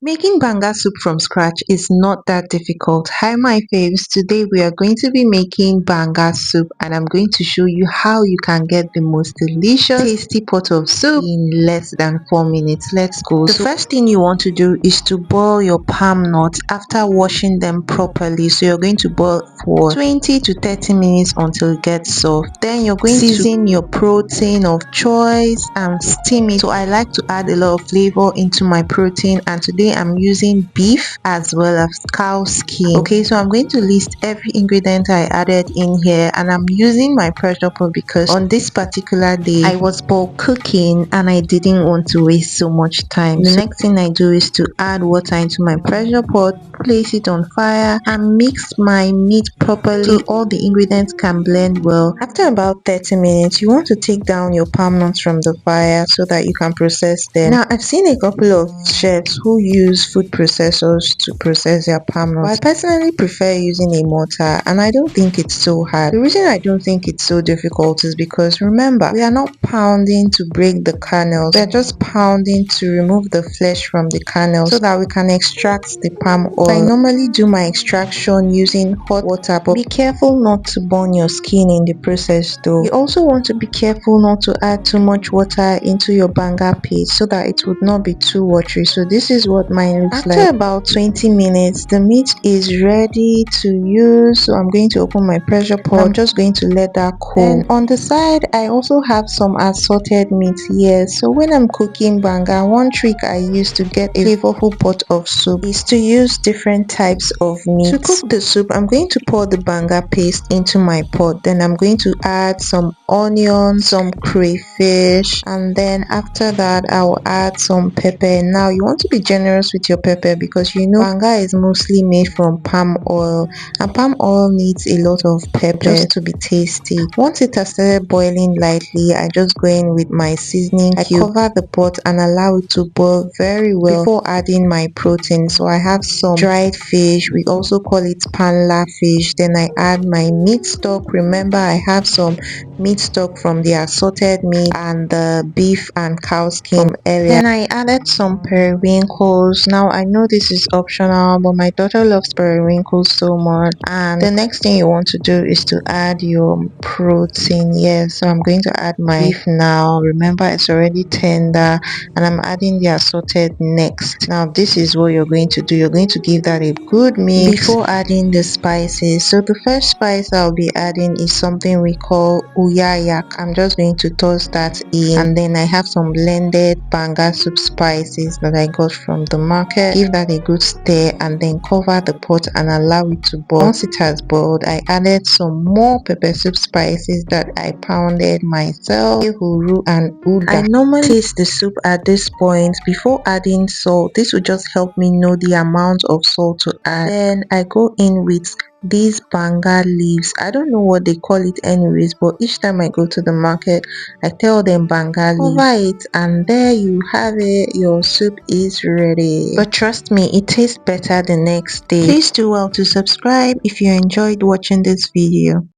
Making banga soup from scratch is not that difficult. Hi my faves, today we are going to be making banga soup and I'm going to show you how you can get the most delicious tasty pot of soup in less than 4 minutes. Let's go. The first thing you want to do is to boil your palm nuts after washing them properly. So you're going to boil for 20 to 30 minutes until it gets soft. Then you're going to season your protein of choice and steam it. So I like to add a lot of flavor into my protein, and today I'm using beef as well as cow skin. Okay, so I'm going to list every ingredient I added in here, and I'm using my pressure pot because on this particular day I was bulk cooking and I didn't want to waste so much time. The next thing I do is to add water into my pressure pot, place it on fire and mix my meat properly so all the ingredients can blend well. After about 30 minutes, you want to take down your palm nuts from the fire so that you can process them. Now, I've seen a couple of chefs who use food processors to process their palm nuts, but I personally prefer using a mortar, and I don't think it's so hard. The reason I don't think it's so difficult is because remember, we are not pounding to break the kernels, we are just pounding to remove the flesh from the kernels so that we can extract the palm oil. So I normally do my extraction using hot water, but be careful not to burn your skin in the process though. You also want to be careful not to add too much water into your banga paste so that it would not be too watery. So this is what mine looks like. After about 20 minutes, the meat is ready to use. So I'm going to open my pressure pot. I'm just going to let that cool. And on the side, I also have some assorted meat here. So when I'm cooking banga, one trick I use to get a flavorful pot of soup is to use different types of meat. To cook the soup, I'm going to pour the banga paste into my pot. Then I'm going to add some onions, some crayfish, and then after that I will add some pepper. Now you want to be generous with your pepper because you know banga is mostly made from palm oil, and palm oil needs a lot of pepper just to be tasty. Once it has started boiling lightly, I just go in with my seasoning cube. I cover the pot and allow it to boil very well before adding my protein. So I have some dried fish, we also call it panla fish. Then I add my meat stock. Remember, I have some meat stock from the assorted meat and the beef and cow skin from earlier. Then I added some periwinkles. Now I know this is optional, but my daughter loves periwinkles so much. And the next thing you want to do is to add your protein. Yes, so I'm going to add my beef now. Remember, it's already tender, and I'm adding the assorted next. Now this is what you're going to do. You're going to give that a good mix before adding the spices. So the first spice I'll be adding is something we call uyayak. I'm just going to toss that in, and then I have some blended banga soup spices that I got from the market. Give that a good stir and then cover the pot and allow it to boil. Once it has boiled, I added some more pepper soup spices that I pounded myself, ehuru and uda. I normally taste the soup at this point before adding salt. This will just help me know the amount of salt to add. Then I go in with these banga leaves. I don't know what they call it anyways, but each time I go to the market I tell them banga leaves. Cover it and there you have it, your soup is ready. But trust me, it tastes better the next day. Please do well to subscribe if you enjoyed watching this video.